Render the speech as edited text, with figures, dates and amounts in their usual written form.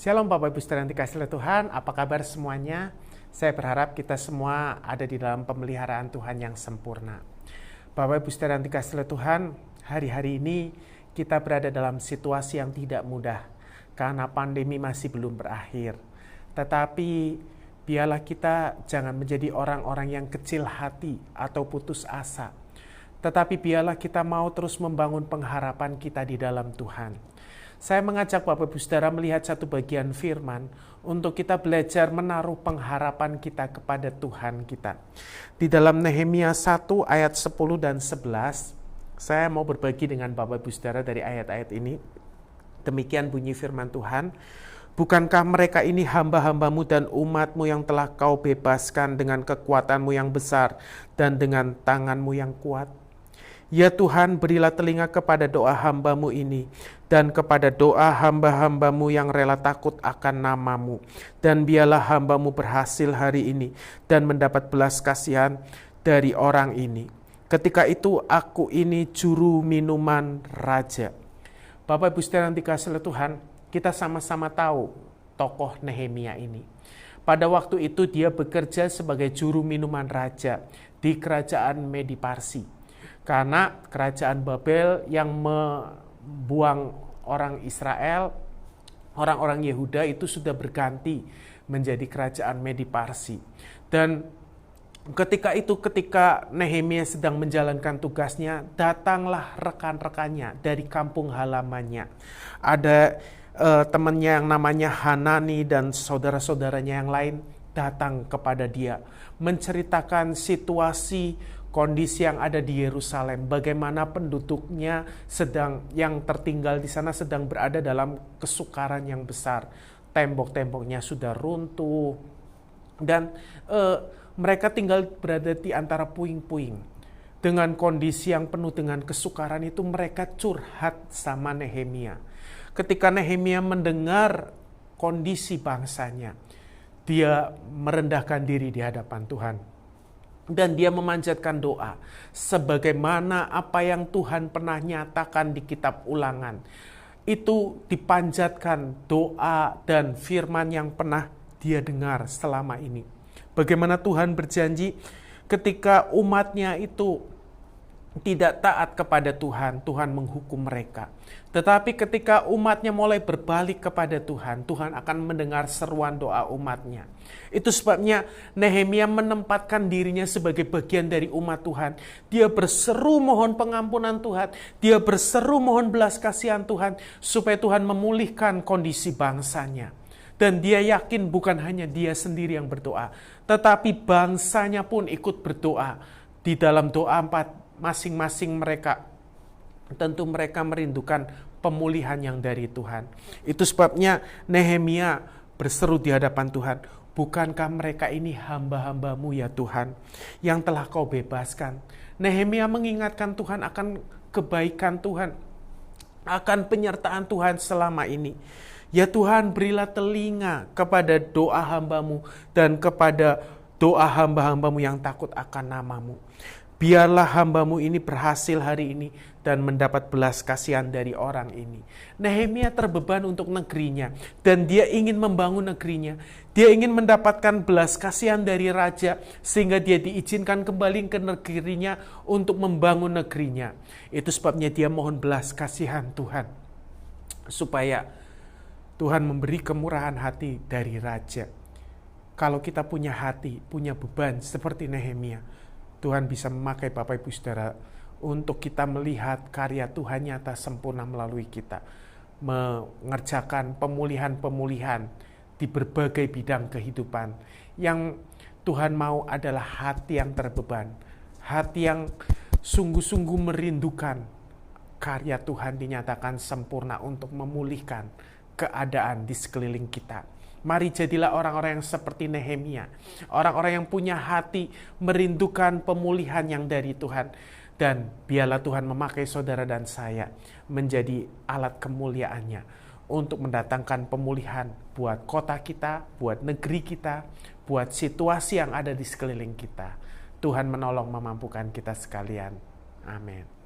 Shalom Bapak Ibu Saudara yang dikasihi Tuhan, apa kabar semuanya? Saya berharap kita semua ada di dalam pemeliharaan Tuhan yang sempurna. Bapak Ibu Saudara yang dikasihi Tuhan, hari-hari ini kita berada dalam situasi yang tidak mudah karena pandemi masih belum berakhir. Tetapi biarlah kita jangan menjadi orang-orang yang kecil hati atau putus asa. Tetapi biarlah kita mau terus membangun pengharapan kita di dalam Tuhan. Saya mengajak Bapak Ibu Saudara melihat satu bagian firman untuk kita belajar menaruh pengharapan kita kepada Tuhan kita. Di dalam Nehemia 1 ayat 10 dan 11, saya mau berbagi dengan Bapak Ibu Saudara dari ayat-ayat ini. Demikian bunyi firman Tuhan. Bukankah mereka ini hamba-hambamu dan umatmu yang telah kau bebaskan dengan kekuatanmu yang besar dan dengan tanganmu yang kuat? Ya Tuhan, berilah telinga kepada doa hambamu ini dan kepada doa hamba-hambamu yang rela takut akan namamu. Dan biarlah hambamu berhasil hari ini dan mendapat belas kasihan dari orang ini. Ketika itu aku ini juru minuman raja. Bapak Ibu Saudara yang dikasihi Tuhan, kita sama-sama tahu tokoh Nehemia ini. Pada waktu itu dia bekerja sebagai juru minuman raja di kerajaan Medi Parsi. Karena kerajaan Babel yang membuang orang Israel, orang-orang Yehuda itu sudah berganti menjadi kerajaan Medi Parsi. Dan ketika Nehemia sedang menjalankan tugasnya, datanglah rekan-rekannya dari kampung halamannya. Ada temannya yang namanya Hanani dan saudara-saudaranya yang lain datang kepada dia, menceritakan situasi kondisi yang ada di Yerusalem, bagaimana penduduknya yang tertinggal di sana sedang berada dalam kesukaran yang besar. Tembok-temboknya sudah runtuh dan mereka tinggal berada di antara puing-puing. Dengan kondisi yang penuh dengan kesukaran itu mereka curhat sama Nehemia. Ketika Nehemia mendengar kondisi bangsanya, dia merendahkan diri di hadapan Tuhan. Dan dia memanjatkan doa sebagaimana apa yang Tuhan pernah nyatakan di kitab Ulangan. Itu dipanjatkan doa dan firman yang pernah dia dengar selama ini. Bagaimana Tuhan berjanji ketika umatnya itu tidak taat kepada Tuhan, Tuhan menghukum mereka. Tetapi ketika umatnya mulai berbalik kepada Tuhan, Tuhan akan mendengar seruan doa umatnya. Itu sebabnya Nehemia menempatkan dirinya sebagai bagian dari umat Tuhan. Dia berseru mohon pengampunan Tuhan. Dia berseru mohon belas kasihan Tuhan supaya Tuhan memulihkan kondisi bangsanya. Dan dia yakin bukan hanya dia sendiri yang berdoa, tetapi bangsanya pun ikut berdoa. Di dalam doa masing-masing mereka, tentu mereka merindukan pemulihan yang dari Tuhan. Itu sebabnya Nehemia berseru di hadapan Tuhan, bukankah mereka ini hamba-hambamu ya Tuhan, yang telah kau bebaskan. Nehemia mengingatkan Tuhan akan kebaikan Tuhan, akan penyertaan Tuhan selama ini. Ya Tuhan, berilah telinga kepada doa hambamu dan kepada doa hamba-hambamu yang takut akan namamu. Biarlah hambamu ini berhasil hari ini dan mendapat belas kasihan dari orang ini. Nehemia terbeban untuk negerinya dan dia ingin membangun negerinya. Dia ingin mendapatkan belas kasihan dari raja sehingga dia diizinkan kembali ke negerinya untuk membangun negerinya. Itu sebabnya dia mohon belas kasihan Tuhan supaya Tuhan memberi kemurahan hati dari raja. Kalau kita punya hati, punya beban seperti Nehemia, Tuhan bisa memakai Bapak Ibu Saudara untuk kita melihat karya Tuhan nyata sempurna melalui kita. Mengerjakan pemulihan-pemulihan di berbagai bidang kehidupan. Yang Tuhan mau adalah hati yang terbeban. Hati yang sungguh-sungguh merindukan karya Tuhan dinyatakan sempurna untuk memulihkan keadaan di sekeliling kita. Mari jadilah orang-orang yang seperti Nehemia. Orang-orang yang punya hati merindukan pemulihan yang dari Tuhan. Dan biarlah Tuhan memakai saudara dan saya menjadi alat kemuliaannya untuk mendatangkan pemulihan buat kota kita, buat negeri kita, buat situasi yang ada di sekeliling kita. Tuhan menolong memampukan kita sekalian. Amin.